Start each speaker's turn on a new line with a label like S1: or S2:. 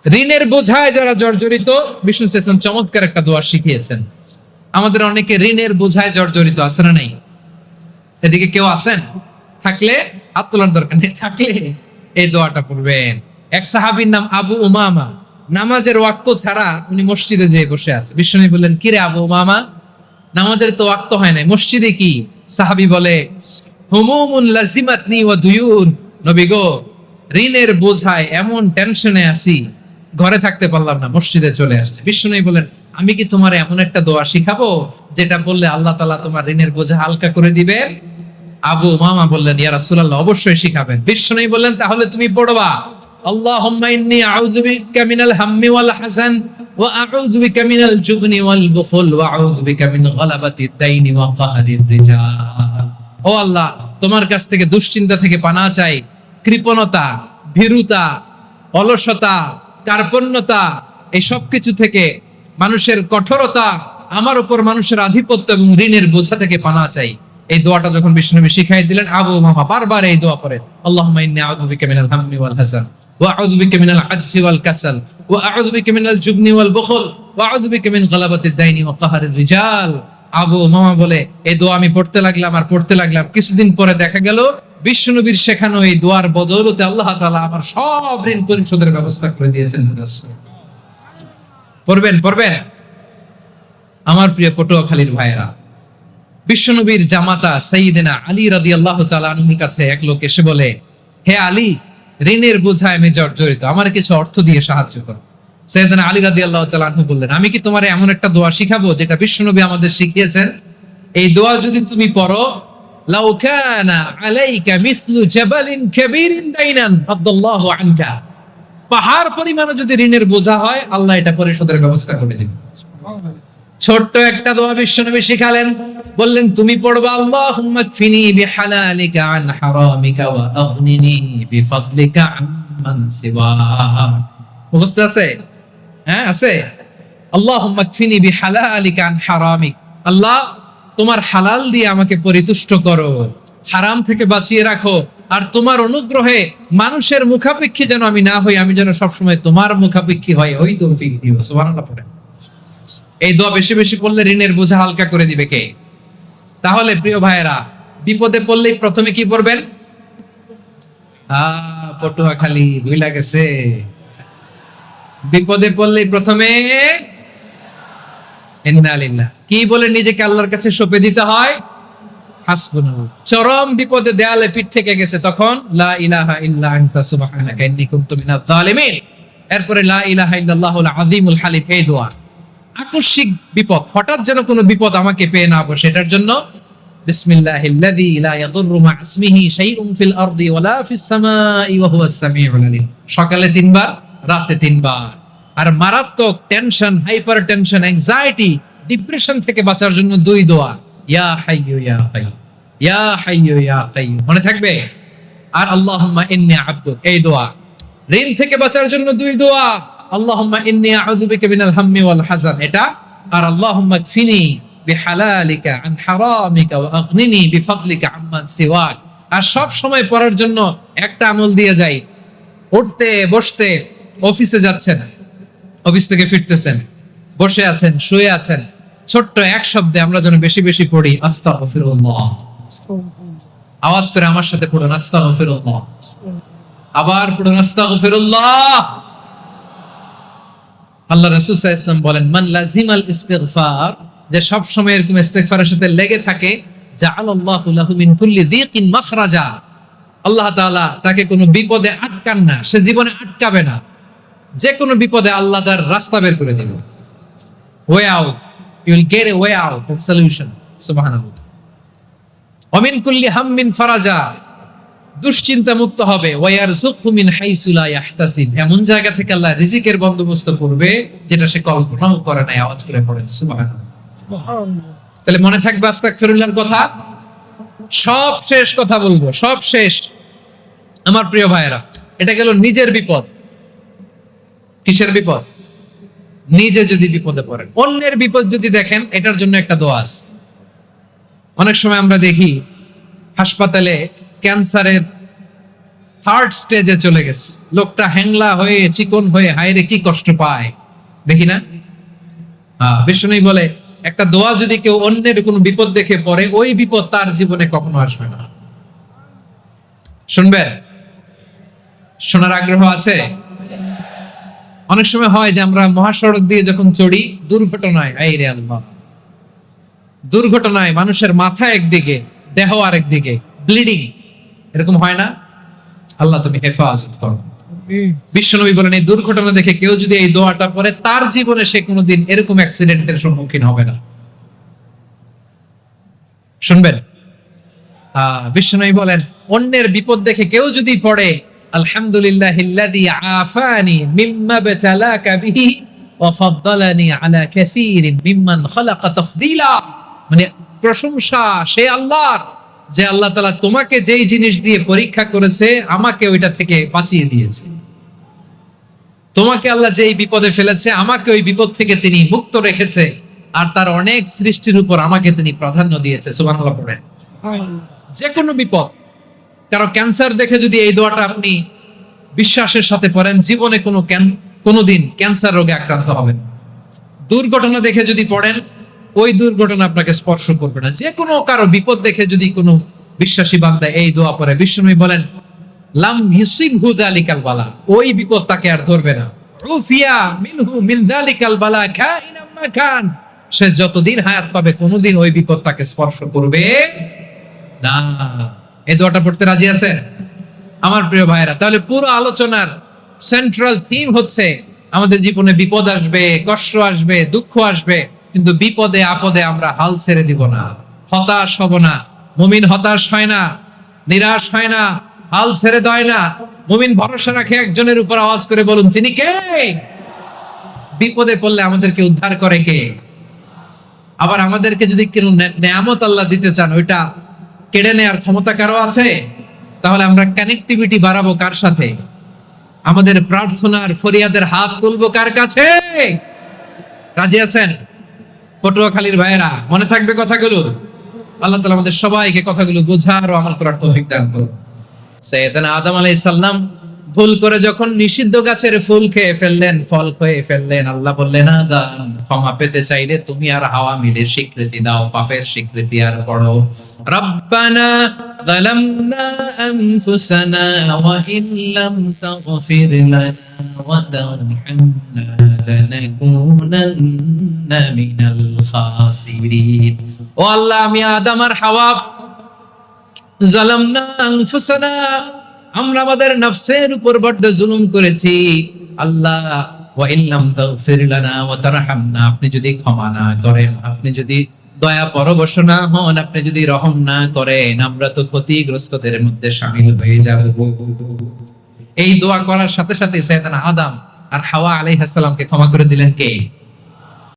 S1: ঋণের বোঝায় যারা জর্জরিত, বিষ্ণু ইসলাম চমৎকার একটা দোয়া শিখিয়েছেন। আমাদের অনেকে ঋণের বোঝায় জর্জরিত, আছে না নাই? এদিকে কেউ আছেন? থাকলে হাত তোলার দরকার নেই, থাকলে এই দোয়াটা পড়বেন। এক সাহাবীর নাম আবু উমামা, নামাজের ওয়াক্ত ছাড়া উনি মসজিদে যেয়ে বসে আছে। বিষ্ণু বললেন, কি রে আবু উমামা, নামাজের তো ওয়াক্ত হয় নাই, মসজিদে কি? সাহাবী বলে, হুমুমুন লাজিমাতনি ওয়া দুয়ুন, নবী গো, ঋণের বোঝায় এমন টেনশনে আছি, ঘরে থাকতে পারলাম না, মসজিদে চলে আসছে। বিষ্ণু বলেন, আমি কি তোমার এমন একটা দোয়া শিখাবো যেটা বললে আল্লাহ তাআলা তোমার ঋণের বোঝা হালকা করে দিবে? আবু উমামা বললেন, ইয়া রাসূলুল্লাহ, অবশ্যই শিখাবেন। বিষ্ণু বললেন, তাহলে তুমি পড়বা, আল্লাহুম্মা ইন্নী আউযু বিকা মিনাল হাম্মি ওয়াল হাযান ওয়া আউযু বিকা মিনাল জুবনি ওয়াল বুখল ওয়া আউযু বিকা মিন গালাবাতিদ দাইনি ওয়া কাহরির রিজাল। ও আল্লাহ, তোমার কাছ থেকে দুশ্চিন্তা থেকে পানাহ চাই, কৃপণতা, ভীরুতা, অলসতা, কার্পণ্যতা, এই সব কিছু থেকে, মানুষের কঠোরতা, আমার উপর মানুষের আধিপত্য এবং ঋণের বোঝা থেকে পানাহ চাই। এই দোয়াটা যখন বিষ্ণুনবী শিখাই দিলেন, আবু উমামা বারবার এই দোয়া পড়েন, আল্লাহুম্মা ইন্নী আউযু বিকা মিনাল হাম্মি ওয়াল হাযান ওয়া আউযু বিকা মিনাল আজজি ওয়াল কাসাল ওয়া আউযু বিকা মিনাল জুবনি ওয়াল বুখল ওয়া আউযু বিকা মিন গালাবাতিদ দাইনি ওয়া কাহরির রিজাল। আবু উমামা বলে, এই দোয়া আমি পড়তে লাগলাম। কিছুদিন পরে দেখা গেল বিষ্ণুনবীর শেখানো এই দোয়ার বদৌলতে আল্লাহ তাআলা আমার সব ঋণ পরিশোধের ব্যবস্থা করে দিয়েছেন। পড়বেন। আমার প্রিয় পটুয়াখালীর ভাইয়েরা, বিশ্বনবীর জামাতা সাইয়েদনা আলী রাদিয়াল্লাহু তাআলা আনহুর কাছে এক লোক এসে বলে, হে আলী, ঋণের বোঝায় আমি জর্জরিত, আমার কিছু অর্থ দিয়ে সাহায্য করো। সাইয়েদনা আলী রাদিয়াল্লাহু তাআলা আনহু বললেন, আমি কি তোমার এমন একটা দোয়া শিখাবো যেটা বিশ্বনবী আমাদের শিখিয়েছেন? এই দোয়া যদি তুমি পড়ো, লাউ কানা আলাইকা মিসলু জাবালিন কাবীরিন দাইনান আদাল্লাহু আনকা, পাহাড় পরিমাণে যদি ঋণের বোঝা হয়, আল্লাহ এটা পরিশোধের ব্যবস্থা করে দিবেন। ছোট্ট একটা দোয়া বিশ্বনবী শিখালেন, বললেন, তুমি পড়বা, আল্লাহুম্মা কফিনি বিহালালিকা আন হারামিকা ওয়া আগনিনি বিফাদলিকা আম্মান সিওয়াক। মুখস্থ আছে? হ্যাঁ, আছে। আল্লাহুম্মা কফিনি বিহালালিকা আন হারামিক, আল্লাহ তোমার হালাল দিয়ে আমাকে পরিতুষ্ট করো, হারাম থেকে বাঁচিয়ে রাখো, আর তোমার অনুগ্রহে মানুষের মুখাপেক্ষী যেন আমি না হই, আমি যেন সবসময় তোমার মুখাপেক্ষী হই, ওই তৌফিক দিও। সুবহানাল্লাহ পড়েন। এই দোয়া বেশি বেশি পড়লে ঋণের বোঝা হালকা করে দিবে কে? তাহলে প্রিয় ভাইয়েরা, বিপদে পড়লেই প্রথমে কি পড়বেন? পটুয়াখালী ভুইলা গেছে। বিপদে পড়লেই প্রথমে ইন্না লিল্লাহ কি বলে নিজেকে আল্লাহর কাছে সঁপে দিতে হয়? হাসবুনাল্লাহ। চরম বিপদে দেয়ালে পিঠ থেকে গেছে, তখন লা ইলাহা ইল্লা আনতা সুবহানাকা ইন্নী কুনতু মিনাজ জালিমিন। এরপরে লা ইলাহা ইল্লাল্লাহুল আযীমুল হালিম, এই দোয়া। আকস্মিক বিপদ, হঠাৎ যেন কোনো বিপদ আমাকে পেয়ে না বসে, এটার জন্য বিসমিল্লাহিল্লাযী লা ইয়াদুররু মা ইসমিহি শাইউন ফিল আরদি ওয়ালা ফিস সামাই ওয়া হুয়াস সামিউল আলীম। সকালে 3 বার, রাতে 3 বার। আর মারাত্মক tension, hyper tension, anxiety, depression থেকে বাঁচার জন্য 2 দোয়া, ইয়া হাইয়্যু ইয়া কাইয়্যুম, ইয়া হাইয়্যু ইয়া কাইয়্যুম, মনে থাকবে? আর আল্লাহুম্মা ইন্নী আবদুক, এই দোয়া। ঋণ থেকে বাঁচার জন্য 2 দোয়া, আল্লাহুম্মা ইন্নী আউযু বিকা মিনাল হাম্মি ওয়াল হাযান, এটা। আর আল্লাহুম্মা কফিনি বিহালালিকা আন হারামিকা ওয়া আগনিনি বিফাদলিকা আম্মান সিওয়াক। আর সব সময় পড়ার জন্য একটা আমল দিয়ে যাই, উঠতে বসতে, অফিসে যাচ্ছেন, অফিস থেকে ফিরতেছেন, বসে আছেন, শুয়ে আছেন, ছোট্ট এক শব্দে আমরা যেন বেশি বেশি পড়ি, আস্তাগফিরুল্লাহ। আওয়াজ করে আমার সাথে পড়ুন, আস্তাগফিরুল্লাহ। আবার পড়ুন, আস্তাগফিরুল্লাহ। আল্লাহ রাসূল সাল্লাল্লাহু আলাইহি ওয়াসাল্লাম বলেন, মান লাজিমাল ইস্তিগফার, যে সব সময় এরকম ইস্তিগফারের সাথে লেগে থাকে, জাআলাল্লাহু লাহু মিন কুল্লি যিকিন মাখরাজা, আল্লাহ তাআলা তাকে কোনো বিপদে আটকান না, সে জীবনে আটকাবে না, যে কোনো বিপদে আল্লাহ তার রাস্তা বের করে দিবে। Way out, you will get a way out, a solution. সুবহানাল্লাহ। ওয়া মিন কুল্লি হাম্মিন ফারাজা, দুশ্চিন্তা মুক্ত হবে। ওয়ায়ারযুকহু মিন হাইসু লা ইয়াহতাসিব, এমন জায়গা থেকে আল্লাহ রিজিকের বন্দোবস্ত করবে যেটা সে কল্পনাও করে নাই। আওয়াজ করে পড়েন সুবহানাল্লাহ। তাহলে মনে থাকবে আস্তাগফিরুল্লাহর কথা। সব শেষ কথা বলবো, সব শেষ আমার প্রিয় ভাইয়েরা, এটা গেল নিজের বিপদ। কিসের বিপদ? নিজে যদি বিপদে পড়েন। অন্যের বিপদ যদি দেখেন, এটার জন্য একটা দোয়া আছে। অনেক সময় আমরা দেখি হাসপাতালে ক্যান্সারের থার্ড স্টেজে চলে গেছে, লোকটা হ্যাংলা হয়ে চিকন হয়ে হায়রে কি কষ্ট পায় দেখি না। বিষ্ণু বলে একটা দোয়া যদি কেউ অন্যের কোনো বিপদ দেখে পড়ে, ওই বিপদ তার জীবনে কখনো আসবে না। শুনবেন? শোনার আগ্রহ আছে? অনেক সময় হয় যে আমরা মহাসড়ক দিয়ে যখন চড়ি, দুর্ঘটনায় আইরে আল্লাহ, দুর্ঘটনায় মানুষের মাথা একদিকে, দেহ আরেকদিকে, ব্লিডিং, এরকম হয় না? আল্লাহ তুমি হেফাজত করো। বিশ্বনবী বলেন এই দুর্ঘটনা দেখে কেউ যদি এই দোয়াটা পড়ে, তার জীবনে সে কোনোদিন এরকম অ্যাক্সিডেন্টের সম্মুখীন হবে না। শুনবেন? বিশ্বনবী বলেন অন্যের বিপদ দেখে কেউ যদি পড়ে, আলহামদুলিল্লাহিল্লাযী আফানি মিম্মা বাতালাকা বিহি ওয়া ফাদ্দালানি আলা কাসীরিন মিম্মান খালাকা তাফদীলা, মানে প্রশংসা সে আল্লাহর, যে আল্লাহ তাআলা তোমাকে যেই জিনিস দিয়ে পরীক্ষা করেছে আমাকে ওইটা থেকে বাঁচিয়ে দিয়েছে। তোমাকে আল্লাহ যেই বিপদে ফেলেছে আমাকে ওই বিপদ থেকে তিনি মুক্ত রেখেছে, আর তার অনেক সৃষ্টির উপর আমাকে তিনি প্রাধান্য দিয়েছে। সুবহানাল্লাহ পড়েন। যে কোনো বিপদ, কারো ক্যান্সার দেখে যদি এই দোয়াটা আপনি বিশ্বাসের সাথে পড়েন, জীবনে কোনোদিন ক্যান্সার রোগে আক্রান্ত হবেন না। দুর্ঘটনা দেখে যদি পড়েন, ওই দুর্ঘটনা আপনাকে স্পর্শ করবে না। যে কোনো কারো বিপদ দেখে যদি কোনো বিশ্বাসী বান্দা এই দোয়া পড়ে, বিষ্ণু বলেন লাম ইউসিবহু যালিকাল বালা, ওই বিপদ তাকে আর ধরবে না। উফিয়া মিনহু মিন যালিকাল বালা কাইনাম মা কান, সে যতদিন হায়াত পাবে কোনোদিন ওই বিপদ তাকে স্পর্শ করবে না। এই দোয়াটা পড়তে রাজি আছেন আমার প্রিয় ভাইরা? তাহলে পুরো আলোচনার সেন্ট্রাল থিম হচ্ছে আমাদের জীবনে বিপদ আসবে, কষ্ট আসবে, দুঃখ আসবে, কিন্তু বিপদে আপদে আমরা হাল ছেড়ে দিব না, হতাশ হব না। মুমিন হতাশ হয় না, নিরাশ হয় না, হাল ছেড়ে দেয় না। মুমিন ভরসা রাখে একজনের উপর। আওয়াজ করে বলুন তিনি কে? বিপদে পড়লে আমাদেরকে উদ্ধার করে কে? আবার আমাদেরকে যদি কোনো নেয়ামত আল্লাহ দিতে চান, ওইটা কেড়ে নেওয়ার ক্ষমতা কারো আছে? তাহলে আমরা কানেক্টিভিটি বাড়াবো কার সাথে? আমাদের প্রার্থনার ফরিয়াদের হাত তুলবো কার কাছে? রাজি আছেন পটুয়াখালীর ভাইয়েরা? মনে থাকবে কথাগুলো? আল্লাহ তাআলা আমাদের সবাইকে কথাগুলো বোঝার ও আমল করার তৌফিক দান করুন। সাইয়েদনা আদম আলাইহিস সালাম ভুল করে যখন নিষিদ্ধ গাছের ফুল খেয়ে ফেললেন, ফল খেয়ে ফেললেন, আল্লাহ বললেন আদম ক্ষমা পেতে চাইলে তুমি আর হাওয়া মিলে স্বীকৃতি দাও, পাপের স্বীকৃতি আর পড়ো। রব্বানা যালামনা আনফুসানা ওয়া ইন লাম তাগফির লানা ওয়া তারহামনা লানাকুনান্না মিনাল খাসিরিন। ও আল্লাহ, আমি আদম আর হাওয়া যালামনা আনফুসানা, আমরা আমাদের নফসের উপর বড় জুলুম করেছি। আল্লাহ ওয়া ইল্লাম তাগফির লানা ওয়া তারহামনা, আপনি যদি ক্ষমা না করেন, আপনি যদি দয়া পরবশ না হন, আপনি যদি রহম না করেন, আমরা তো ক্ষতিগ্রস্তদের মধ্যে শামিল হয়ে যাব। এই দোয়া করার সাথে সাথে সাইয়েদনা আদম আর হাওয়া আলাইহিস সালামকে ক্ষমা করে দিলেন কে?